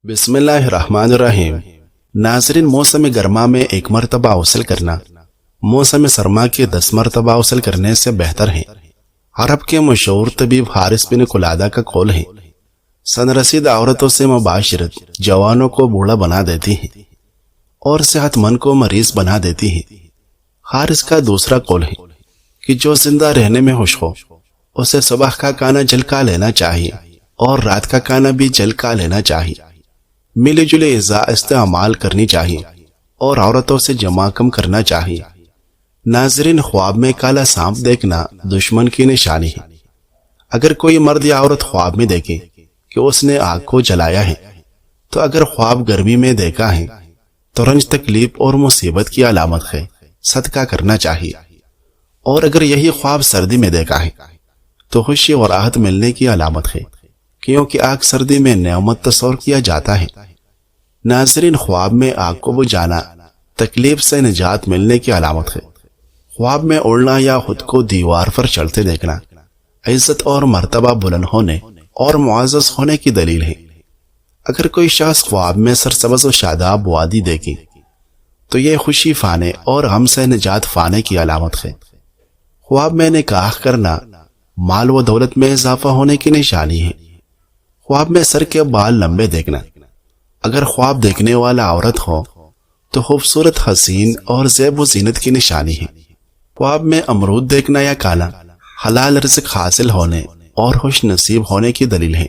بسم اللہ الرحمن الرحیم۔ ناظرین، موسم گرما میں ایک مرتبہ غسل کرنا موسم سرما کے 10 مرتبہ غسل کرنے سے بہتر ہے۔ عرب کے مشہور طبیب حارث بن قلادہ کا قول ہے، سن رسید عورتوں سے مباشرت جوانوں کو بوڑھا بنا دیتی ہے اور صحت مند کو مریض بنا دیتی ہے۔ حارث کا دوسرا قول ہے کہ جو زندہ رہنے میں خوش ہو اسے صبح کا کھانا جلکا لینا چاہیے اور رات کا کھانا بھی جلکا لینا چاہیے۔ ملی جلی غذا استعمال کرنی چاہیے اور عورتوں سے جمع کم کرنا چاہیے۔ ناظرین، خواب میں کالا سانپ دیکھنا دشمن کی نشانی ہے۔ اگر کوئی مرد یا عورت خواب میں دیکھے کہ اس نے آگ کو جلایا ہے تو اگر خواب گرمی میں دیکھا ہے تو رنج، تکلیف اور مصیبت کی علامت ہے، صدقہ کرنا چاہیے۔ اور اگر یہی خواب سردی میں دیکھا ہے تو خوشی اور راحت ملنے کی علامت ہے، کیونکہ آگ سردی میں نعمت تصور کیا جاتا ہے۔ ناظرین، خواب میں آگ کو بجھانا تکلیف سے نجات ملنے کی علامت ہے۔ خواب میں اڑنا یا خود کو دیوار پر چڑھتے دیکھنا عزت اور مرتبہ بلند ہونے اور معزز ہونے کی دلیل ہے۔ اگر کوئی شخص خواب میں سرسبز و شاداب وادی دیکھے تو یہ خوشی پانے اور غم سے نجات پانے کی علامت ہے۔ خواب میں نکاح کرنا مال و دولت میں اضافہ ہونے کی نشانی ہے۔ خواب میں سر کے بال لمبے دیکھنا اگر خواب دیکھنے والا عورت ہو تو خوبصورت، حسین اور زیب و زینت کی نشانی ہے۔ خواب میں امرود دیکھنا یا کھانا حلال رزق حاصل ہونے اور خوش نصیب ہونے کی دلیل ہے۔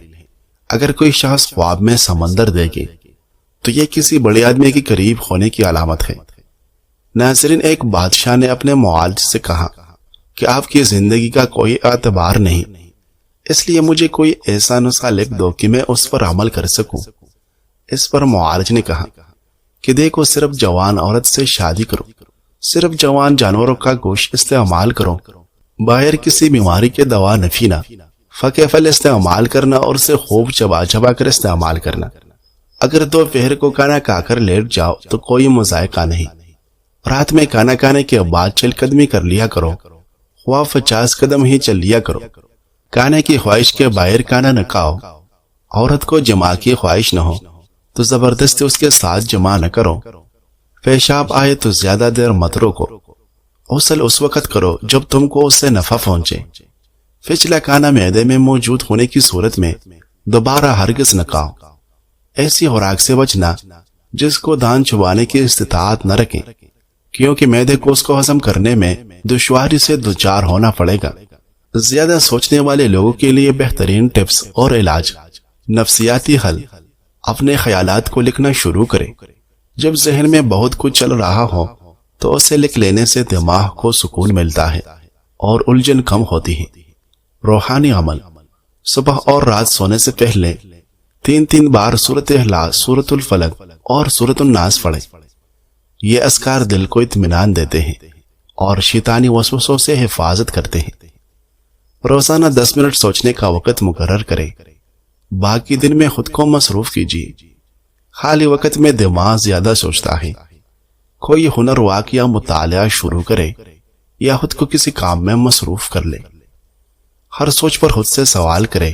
اگر کوئی شخص خواب میں سمندر دیکھے تو یہ کسی بڑے آدمی کے قریب ہونے کی علامت ہے۔ ناظرین، ایک بادشاہ نے اپنے معالج سے کہا کہ آپ کی زندگی کا کوئی اعتبار نہیں، اس لیے مجھے کوئی ایسا نسخہ لکھ دو کہ میں اس پر عمل کر سکوں۔ اس پر معالج نے کہا کہ دیکھو، صرف جوان عورت سے شادی کرو، صرف جوان جانوروں کا گوشت استعمال کرو، باہر کسی بیماری کے دوا نفی نہ، فقہ پھل استعمال کرنا اور اسے خوب چبا چبا کر استعمال کرنا۔ اگر دوپہر کو کھانا کھا کر لیٹ جاؤ تو کوئی مذائقہ نہیں، رات میں کھانا کھانے کے بعد چل قدمی کر لیا کرو، خواہ 50 قدم ہی چل لیا کرو۔ کھانے کی خواہش کے باہر کھانا نہ کھاؤ۔ عورت کو جماع کی خواہش نہ ہو تو زبردستی اس کے ساتھ جماع نہ کرو۔ پیشاب آئے تو زیادہ دیر مت روکو۔ غسل اس وقت کرو جب تم کو اس سے نفع پہنچے۔ پچھلا کھانا معدے میں موجود ہونے کی صورت میں دوبارہ ہرگز نہ کھاؤ۔ ایسی خوراک سے بچنا جس کو دان چبانے کی استطاعت نہ رکھے، کیونکہ معدے کو اس کو ہضم کرنے میں دشواری سے دوچار ہونا پڑے گا۔ زیادہ سوچنے والے لوگوں کے لیے بہترین ٹپس اور علاج، نفسیاتی حل۔ اپنے خیالات کو لکھنا شروع کریں۔ جب ذہن میں بہت کچھ چل رہا ہو تو اسے لکھ لینے سے دماغ کو سکون ملتا ہے اور الجھن کم ہوتی ہے۔ روحانی عمل، صبح اور رات سونے سے پہلے 3 بار سورۃ اخلاص، سورۃ الفلق اور سورۃ الناس پڑھیں۔ یہ اذکار دل کو اطمینان دیتے ہیں اور شیطانی وسوسوں سے حفاظت کرتے ہیں۔ روزانہ 10 منٹ سوچنے کا وقت مقرر کریں۔ باقی دن میں خود کو مصروف کیجیے۔ خالی وقت میں دماغ زیادہ سوچتا ہے۔ کوئی ہنر، واقعہ یا مطالعہ شروع کرے یا خود کو کسی کام میں مصروف کر لے۔ ہر سوچ پر خود سے سوال کرے،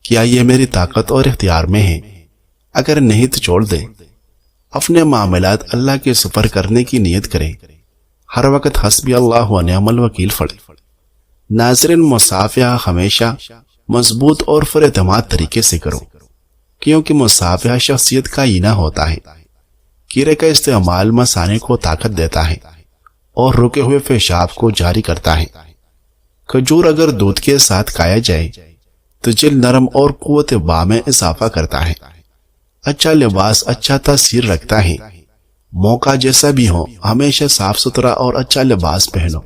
کیا یہ میری طاقت اور اختیار میں ہے؟ اگر نہیں تو چھوڑ دے۔ اپنے معاملات اللہ کے سپر کرنے کی نیت کرے۔ ہر وقت حسبی اللہ و نعم الوکیل پڑھے۔ ناظرین، مصافحہ ہمیشہ مضبوط اور پر اعتماد طریقے سے کرو، کیونکہ مصافحہ شخصیت کا آئینہ ہوتا ہے۔ کیڑے کا استعمال مثانے کو طاقت دیتا ہے اور رکے ہوئے پیشاب کو جاری کرتا ہے۔ کھجور اگر دودھ کے ساتھ کھایا جائے تو جلد نرم اور قوت باہ میں اضافہ کرتا ہے۔ اچھا لباس اچھا تاثیر رکھتا ہے۔ موقع جیسا بھی ہو، ہمیشہ صاف ستھرا اور اچھا لباس پہنو۔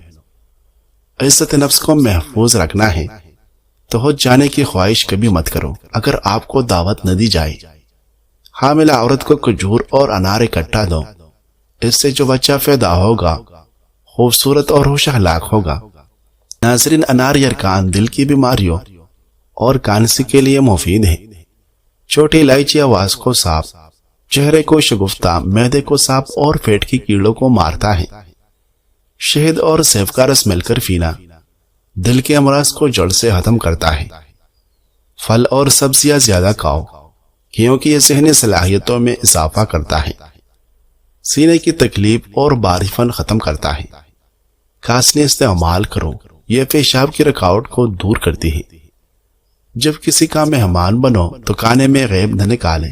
عزت نفس کو محفوظ رکھنا ہے تو ہو جانے کی خواہش کبھی مت کرو اگر آپ کو دعوت نہ دی جائے۔ حاملہ عورت کو کھجور اور انار اکٹھا دو، اس سے جو بچہ پیدا ہوگا خوبصورت اور خوش اخلاق ہوگا۔ ناظرین، انار یرکان دل کی بیماریوں اور کانسی کے لیے مفید ہے۔ چھوٹی الائچی آواز کو صاف، چہرے کو شگفتہ، معدے کو صاف اور پیٹ کی کیڑوں کو مارتا ہے۔ شہد اور سیب کا رس مل کر پینا دل کے امراض کو جڑ سے ختم کرتا ہے۔ پھل اور سبزیاں زیادہ کھاؤ، کیونکہ یہ ذہنی صلاحیتوں میں اضافہ کرتا ہے، سینے کی تکلیف اور بارفن ختم کرتا ہے۔ کاسنی استعمال کرو، یہ پیشاب کی رکاوٹ کو دور کرتی ہے۔ جب کسی کا مہمان بنو تو کانے میں غیب نہ نکالے۔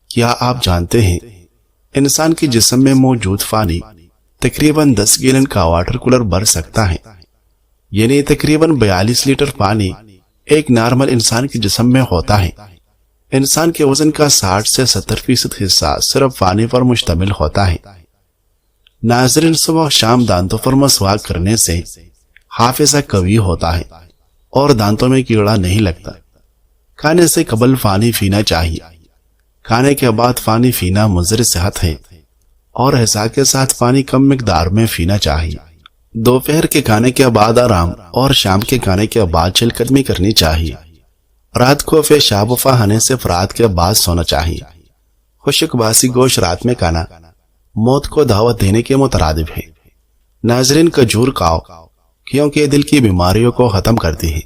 کیا آپ جانتے ہیں انسان کے جسم میں موجود پانی تقریباً 10 گیلن کا واٹر کولر بھر سکتا ہے، یعنی تقریباً 42 لیٹر پانی ایک نارمل انسان کے جسم میں ہوتا ہے۔ انسان کے وزن کا 60 سے 70% حصہ صرف پانی پر مشتمل ہوتا ہے۔ ناظرین، صبح شام دانتوں پر مسواک کرنے سے حافظہ قوی ہوتا ہے اور دانتوں میں کیڑا نہیں لگتا۔ کھانے سے قبل پانی پینا چاہیے۔ کھانے کے بعد پانی پینا مضر صحت ہے اور غذا کے ساتھ پانی کم مقدار میں پینا چاہیے۔ دوپہر کے کھانے کے بعد آرام اور شام کے کھانے کے بعد چہل قدمی کرنی چاہیے۔ رات کو پیشاب و فہانے سے افراد کے بعد سونا چاہیے۔ خشک باسی گوشت رات میں کھانا موت کو دعوت دینے کے مترادف ہے۔ ناظرین، کھجور کھاؤ کیونکہ یہ دل کی بیماریوں کو ختم کرتی ہے۔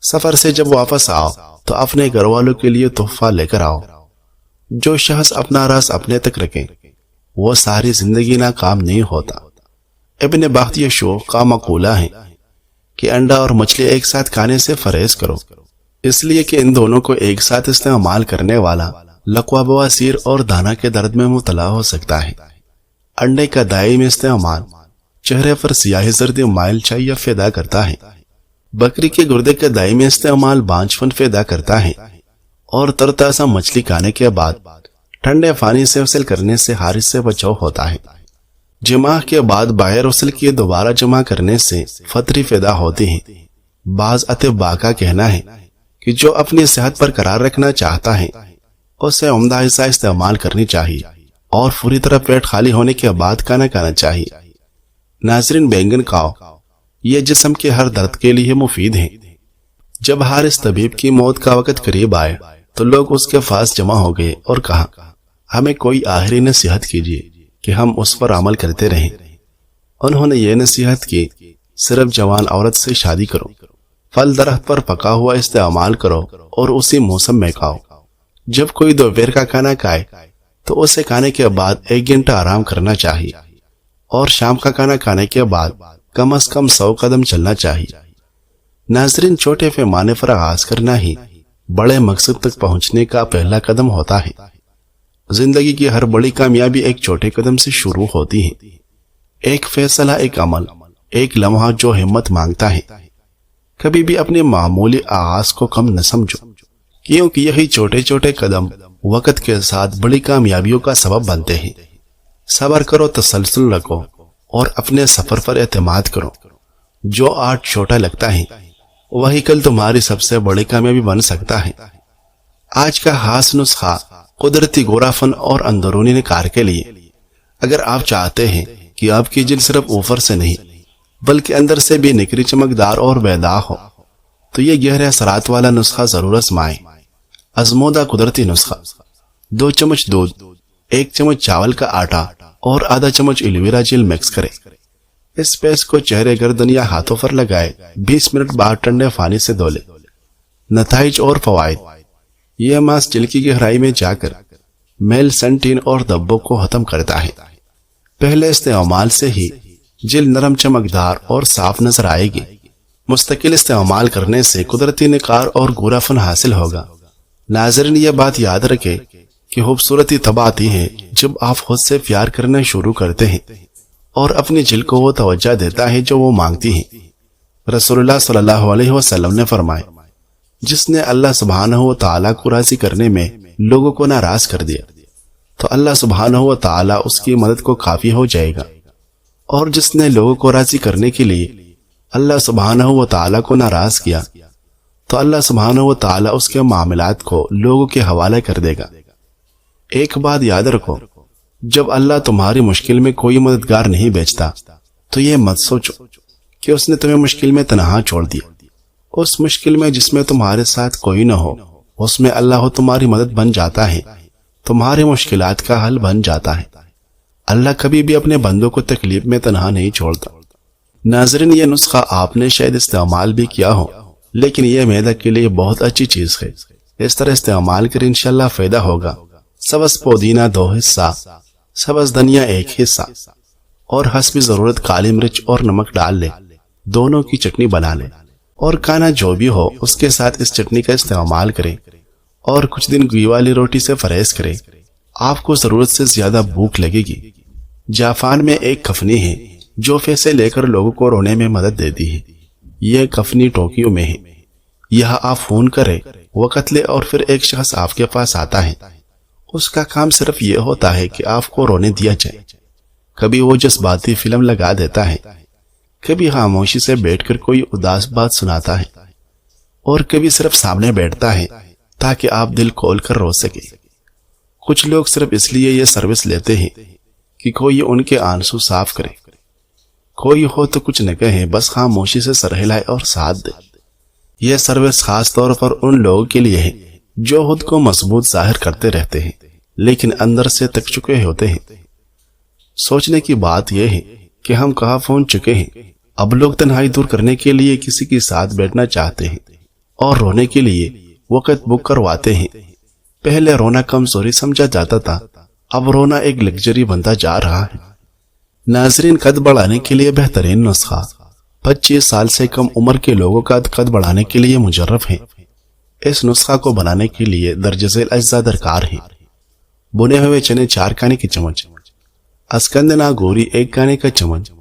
سفر سے جب واپس آؤ تو اپنے گھر والوں کے لیے تحفہ لے کر آؤ۔ جو شخص اپنا راز اپنے تک رکھے وہ ساری زندگی ناکام نہیں ہوتا۔ ابن بختیہ شوق کا مقولہ ہے کہ انڈا اور مچھلی ایک ساتھ کھانے سے پرہیز کرو، اس لیے کہ ان دونوں کو ایک ساتھ استعمال کرنے والا لقوہ بواسیر اور دانہ کے درد میں مبتلا ہو سکتا ہے۔ انڈے کا دائمی استعمال چہرے پر سیاہی زردی مائل چاہیے پیدا کرتا ہے۔ بکری کے گردے کا دائمی استعمال بانجھ پن پیدا کرتا ہے اور ترتازہ مچھلی کھانے کے بعد ٹھنڈے پانی سے غسل کرنے سے حارث سے بچاؤ ہوتا ہے۔ جماع کے بعد باہر غسل کیے دوبارہ جمع کرنے سے فطری پیدا ہوتی ہے۔ بعض اطباء کا کہنا ہے کہ جو اپنی صحت پر قرار رکھنا چاہتا ہے اسے عمدہ غذا استعمال کرنی چاہیے اور پوری طرح پیٹ خالی ہونے کے بعد کھانا کھانا چاہیے۔ ناظرین، بینگن کھاؤ، یہ جسم کے ہر درد کے لیے مفید ہے۔ جب حارث طبیب کی موت کا وقت قریب آئے تو لوگ اس کے پاس جمع ہو گئے اور کہا، ہمیں کوئی آخری نصیحت کیجیے کہ ہم اس پر عمل کرتے رہیں۔ انہوں نے یہ نصیحت کی، صرف جوان عورت سے شادی کرو، پھل درخت پر پکا ہوا استعمال کرو اور اسی موسم میں کھاؤ۔ جب کوئی دوپہر کا کھانا کھائے تو اسے کھانے کے بعد 1 گھنٹہ آرام کرنا چاہیے اور شام کا کھانا کھانے کے بعد کم از کم 100 قدم چلنا چاہیے۔ ناظرین، چھوٹے پیمانے پر آغاز کرنا ہی بڑے مقصد تک پہنچنے کا پہلا قدم ہوتا ہے۔ زندگی کی ہر بڑی کامیابی ایک چھوٹے قدم سے شروع ہوتی ہے۔ ایک فیصلہ، ایک عمل، ایک لمحہ جو ہمت مانگتا ہے۔ کبھی بھی اپنے معمولی آغاز کو کم نہ سمجھو، کیونکہ یہی چھوٹے چھوٹے قدم وقت کے ساتھ بڑی کامیابیوں کا سبب بنتے ہیں۔ صبر کرو، تسلسل رکھو اور اپنے سفر پر اعتماد کرو۔ جو آج چھوٹا لگتا ہے وہی کل تمہاری سب سے بڑی کامیابی بن سکتا ہے۔ آج کا خاص نسخہ قدرتی گورافن اور اندرونی نکار کے لیے۔ اگر آپ چاہتے ہیں کہ آپ کی جلد صرف اوپر سے نہیں بلکہ اندر سے بھی نکری، چمکدار اور بیداغ ہو تو یہ گہرے اثرات والا نسخہ ضرور آزمائیں۔ آزمودہ قدرتی نسخہ: 2 چمچ دودھ، 1 چمچ چاول کا آٹا اور آدھا چمچ ایلوویرا جیل مکس کریں۔ اس پیسٹ کو چہرے، گردن یا ہاتھوں پر لگائے 20 منٹ بعد ٹھنڈے پانی سے دھو لیں۔ نتائج اور فوائد: یہ ماسک جلد کی گہرائی میں جا کر میل، سنٹین اور دبوں کو ختم کرتا ہے۔ پہلے استعمال سے ہی جلد نرم، چمکدار اور صاف نظر آئے گی۔ مستقل استعمال کرنے سے قدرتی نکار اور گورافن حاصل ہوگا۔ ناظرین، یہ بات یاد رکھے کہ خوبصورتی تب آتی ہے جب آپ خود سے پیار کرنا شروع کرتے ہیں اور اپنی جلد کو وہ توجہ دیتا ہے جو وہ مانگتی ہے۔ رسول اللہ صلی اللہ علیہ وسلم نے فرمایا، جس نے اللہ سبحانہ و تعالیٰ کو راضی کرنے میں لوگوں کو ناراض کر دیا تو اللہ سبحانہ و تعالیٰ اس کی مدد کو کافی ہو جائے گا، اور جس نے لوگوں کو راضی کرنے کے لیے اللہ سبحانہ و تعالیٰ کو ناراض کیا تو اللہ سبحانہ و تعالیٰ اس کے معاملات کو لوگوں کے حوالے کر دے گا۔ ایک بات یاد رکھو، جب اللہ تمہاری مشکل میں کوئی مددگار نہیں بھیجتا تو یہ مت سوچو کہ اس نے تمہیں مشکل میں تنہا چھوڑ دیا۔ اس مشکل میں جس میں تمہارے ساتھ کوئی نہ ہو، اس میں اللہ تمہاری مدد بن جاتا ہے، تمہاری مشکلات کا حل بن جاتا ہے۔ اللہ کبھی بھی اپنے بندوں کو تکلیف میں تنہا نہیں چھوڑتا۔ ناظرین، یہ نسخہ آپ نے شاید استعمال بھی کیا ہو، لیکن یہ معدے کے لیے بہت اچھی چیز ہے۔ اس طرح استعمال کر انشاءاللہ فائدہ ہوگا۔ سبز پودینہ 2 حصہ، سبز دھنیا 1 حصہ اور حسب ضرورت کالی مرچ اور نمک ڈال لیں، دونوں کی چٹنی بنا لیں اور کھانا جو بھی ہو اس کے ساتھ اس چٹنی کا استعمال کریں اور کچھ دن گھی والی روٹی سے پرہیز کریں۔ آپ کو ضرورت سے زیادہ بھوک لگے گی۔ جاپان میں ایک کفنی ہے جو پیسے لے کر لوگوں کو رونے میں مدد دیتی ہے۔ یہ کفنی ٹوکیو میں ہے۔ یہاں آپ فون کریں، وقت لے اور پھر ایک شخص آپ کے پاس آتا ہے۔ اس کا کام صرف یہ ہوتا ہے کہ آپ کو رونے دیا جائے۔ کبھی وہ جذباتی فلم لگا دیتا ہے، کبھی خاموشی سے بیٹھ کر کوئی اداس بات سناتا ہے اور کبھی صرف سامنے بیٹھتا ہے تاکہ آپ دل کھول کر رو سکے۔ کچھ لوگ صرف اس لیے یہ سروس لیتے ہیں کہ کوئی ان کے آنسو صاف کرے، کوئی ہو تو کچھ نہ کہے، بس خاموشی سے سر ہلائے اور ساتھ دے۔ یہ سروس خاص طور پر ان لوگوں کے لیے ہے جو خود کو مضبوط ظاہر کرتے رہتے ہیں لیکن اندر سے تک چکے ہوتے ہیں۔ سوچنے کی بات یہ ہے کہ ہم کہاں پہنچ چکے ہیں۔ اب لوگ تنہائی دور کرنے کے لیے کسی کے ساتھ بیٹھنا چاہتے ہیں اور رونے کے لیے وقت بک کرواتے ہیں۔ پہلے رونا کمزوری سمجھا جاتا تھا، اب رونا ایک لگژری بنتا جا رہا ہے۔ ناظرین، قد بڑھانے کے لیے بہترین نسخہ 25 سال سے کم عمر کے لوگوں کا قد بڑھانے کے لیے مجرب ہے۔ اس نسخہ کو بنانے کے لیے درج ذیل اجزاء درکار ہیں: بنے ہوئے چنے 4 کھانے کی چمچ، اسکندنا گوری 1 کھانے کا چمچ،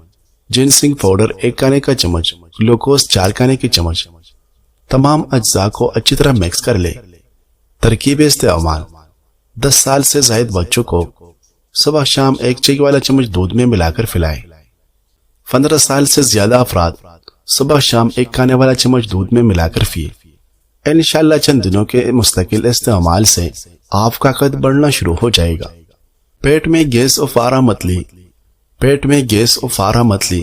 جنسنگ پاؤڈر 1 کھانے کا چمچ، گلوکوز 4 کھانے کی چمچ۔ تمام اجزاء کو اچھی طرح مکس کر لے۔ ترکیب استعمال: 10 سال سے زائد بچوں کو صبح شام 1 چائے والا چمچ دودھ میں ملا کر پلائیں۔ 15 سال سے زیادہ افراد صبح شام 1 کھانے والا چمچ دودھ میں ملا کر پیئیں۔ انشاءاللہ چند دنوں کے مستقل استعمال سے آپ کا قد بڑھنا شروع ہو جائے گا۔ پیٹ میں گیس و فارا متلی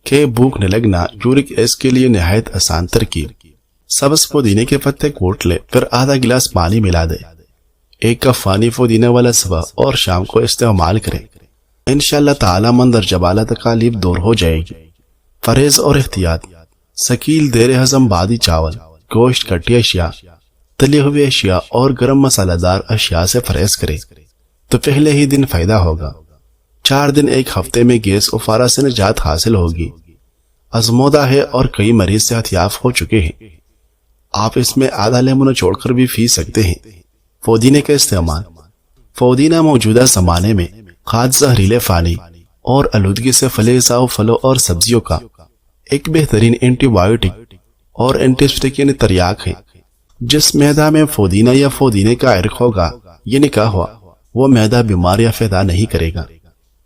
کہ بھوک نہ لگنا، یورک ایسڈ کے لیے نہایت آسان ترکیب: سبز پودینے کے پتے کوٹ لے، پھر آدھا گلاس پانی ملا دے۔ 1 کپ پانی پودینے والا صبح اور شام کو استعمال کریں۔ انشاءاللہ تعالی مندرجہ بالا تکالیف دور ہو جائے گی۔ پرہیز اور احتیاط: ثقیل دیر ہضم بادی چاول، گوشت، کٹی اشیاء، تلی ہوئی اشیاء اور گرم مسالہ دار اشیاء سے پرہیز کریں تو پہلے ہی دن فائدہ ہوگا۔ 4 دن 1 ہفتے میں گیس و فارا سے نجات حاصل ہوگی۔ آزمودہ ہے اور کئی مریض صحت یاب ہو چکے ہیں۔ آپ اس میں آدھا لیمن چھوڑ کر بھی پی سکتے ہیں۔ پودینے کا استعمال: پودینہ موجودہ زمانے میں کھاد زہریلے پانی اور آلودگی سے فلزا و پھلوں اور سبزیوں کا ایک بہترین اینٹی بایوٹک اور اینٹیسپٹک یعنی تریاک ہے۔ جس معدہ میں پودینہ یا پودینے کا عرق ہوگا یہ نکاح ہوا، وہ معدہ بیماریاں پیدا نہیں کرے گا،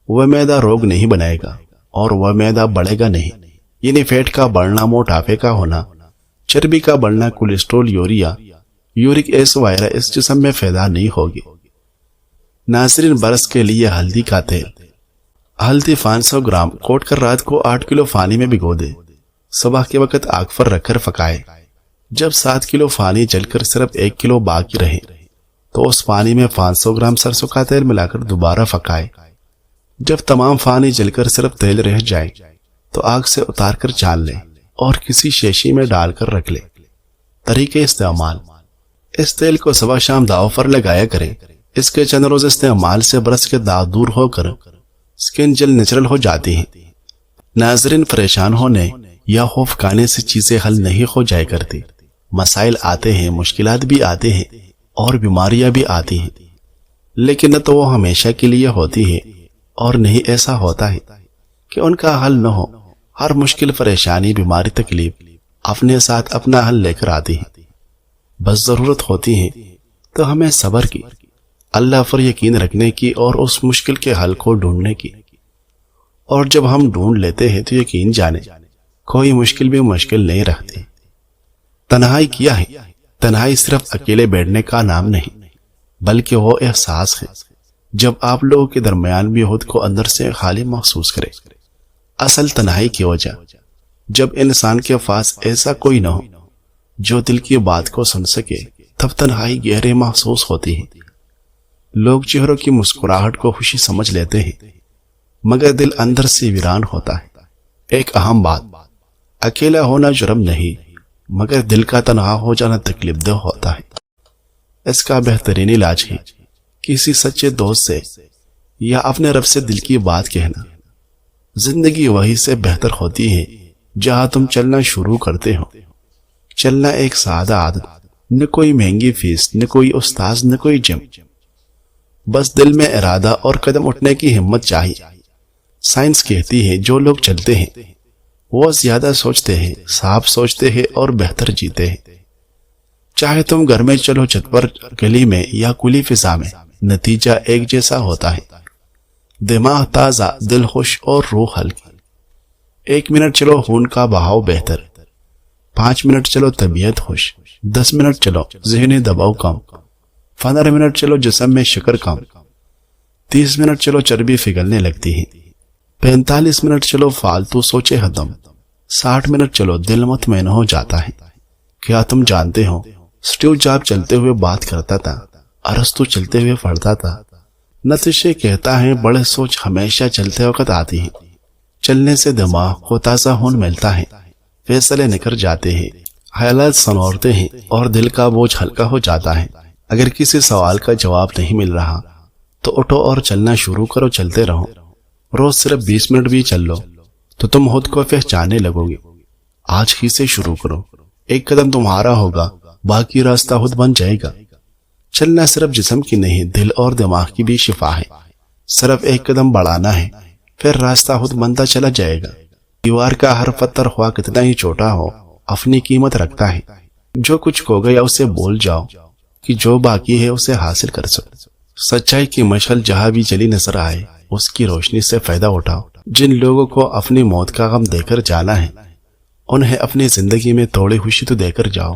وہ معدہ روگ نہیں بنائے گا اور وہ معدہ بڑھے گا نہیں، یعنی فیٹ کا بڑھنا، موٹاپے کا ہونا، چربی کا بڑھنا، کولیسٹرول، یوریا، یورک ایسڈ وغیرہ اس جسم میں پیدا نہیں ہوگی۔ ناظرین، برس کے لیے ہلدی کا تیل: ہلدی 500 گرام کوٹ کر رات کو 8 کلو پانی میں بھگو دے، صبح کے وقت آگ پر رکھ کر پکائے۔ جب 7 کلو پانی جل کر صرف 1 کلو باقی رہے تو اس پانی میں 500 گرام سرسوں کا تیل ملا کر دوبارہ پکائے۔ جب تمام پانی جل کر صرف تیل رہ جائے تو آگ سے اتار کر چھان لیں اور کسی شیشی میں ڈال کر رکھ لیں۔ طریقہ استعمال: اس تیل کو صبح شام داغوں پر لگایا کریں۔ اس کے چند روز استعمال سے برس کے داغ دور ہو کر سکن جل نیچرل ہو جاتی ہیں۔ ناظرین، پریشان ہونے یا خوف کھانے سے چیزیں حل نہیں ہو جائے کرتی۔ مسائل آتے ہیں، مشکلات بھی آتے ہیں اور بیماریاں بھی آتی ہیں، لیکن نہ تو وہ ہمیشہ کے لیے ہوتی ہے اور نہیں ایسا ہوتا ہے کہ ان کا حل نہ ہو۔ ہر مشکل، پریشانی، بیماری، تکلیف اپنے ساتھ اپنا حل لے کر آتی ہے۔ بس ضرورت ہوتی ہے تو ہمیں صبر کی، اللہ پر یقین رکھنے کی اور اس مشکل کے حل کو ڈھونڈنے کی۔ اور جب ہم ڈھونڈ لیتے ہیں تو یقین جانے کوئی مشکل بھی مشکل نہیں رکھتی۔ تنہائی کیا ہے؟ تنہائی صرف اکیلے بیٹھنے کا نام نہیں، بلکہ وہ احساس ہے جب آپ لوگوں کے درمیان بھی خود کو اندر سے خالی محسوس کرے۔ اصل تنہائی کی وجہ جب انسان کے پاس ایسا کوئی نہ ہو جو دل کی بات کو سن سکے، تب تنہائی گہرے محسوس ہوتی ہے۔ لوگ چہروں کی مسکراہٹ کو خوشی سمجھ لیتے ہیں، مگر دل اندر سے ویران ہوتا ہے۔ ایک اہم بات: اکیلا ہونا جرم نہیں، مگر دل کا تنہا ہو جانا تکلیف دہ ہوتا ہے۔ اس کا بہترین علاج ہے کسی سچے دوست سے یا اپنے رب سے دل کی بات کہنا۔ زندگی وہی سے بہتر ہوتی ہے جہاں تم چلنا شروع کرتے ہو۔ چلنا ایک سادہ عادت، نہ کوئی مہنگی فیس، نہ کوئی استاذ، نہ کوئی جم، بس دل میں ارادہ اور قدم اٹھنے کی ہمت چاہیے۔ سائنس کہتی ہے جو لوگ چلتے ہیں وہ زیادہ سوچتے ہیں، صاف سوچتے ہیں اور بہتر جیتے ہیں۔ چاہے تم گھر میں چلو، چھت پر، گلی میں یا کھلی فضا میں، نتیجہ ایک جیسا ہوتا ہے، دماغ تازہ، دل خوش اور روح ہلکی۔ 1 منٹ چلو، خون کا بہاؤ بہتر، 5 منٹ چلو، طبیعت خوش، 10 منٹ چلو، ذہنی دباؤ کم، 15 منٹ چلو، جسم میں شکر کم، 30 منٹ چلو، چربی پگھلنے لگتی ہے، 45 منٹ چلو، فالتو سوچے ختم، 60 منٹ چلو، دل مطمئن ہو جاتا ہے۔ کیا تم جانتے ہو اسٹیو جاب چلتے ہوئے بات کرتا تھا، ارسطو چلتے ہوئے پڑھتا تھا۔ نتیجے کہتا ہے بڑے سوچ ہمیشہ چلتے وقت آتی ہے۔ چلنے سے دماغ کو تازہ خون ملتا ہے، فیصلے نکل جاتے ہیں، خیالات سنورتے ہیں اور دل کا بوجھ ہلکا ہو جاتا ہے۔ اگر کسی سوال کا جواب نہیں مل رہا تو اٹھو اور چلنا شروع کرو، چلتے رہو۔ روز صرف 20 منٹ بھی چل لو تو تم خود کو پہچاننے لگو گے۔ آج ہی سے شروع کرو، ایک قدم تمہارا ہوگا، باقی راستہ خود بن جائے گا۔ چلنا صرف جسم کی نہیں، دل اور دماغ کی بھی شفا ہے۔ صرف ایک قدم بڑھانا ہے، پھر راستہ خود بنتا چلا جائے گا۔ دیوار کا ہر پتھر خواہ کتنا ہی چھوٹا ہو اپنی قیمت رکھتا ہے۔ جو کچھ کھو گیا اسے بھول جاؤ کہ جو باقی ہے اسے حاصل کر سکو۔ سچائی کی مشعل جہاں بھی جلی نظر آئے اس کی روشنی سے فائدہ اٹھاؤ۔ جن لوگوں کو اپنی موت کا غم دے کر جانا ہے انہیں اپنی زندگی میں تھوڑی خوشی تو دے کر جاؤ۔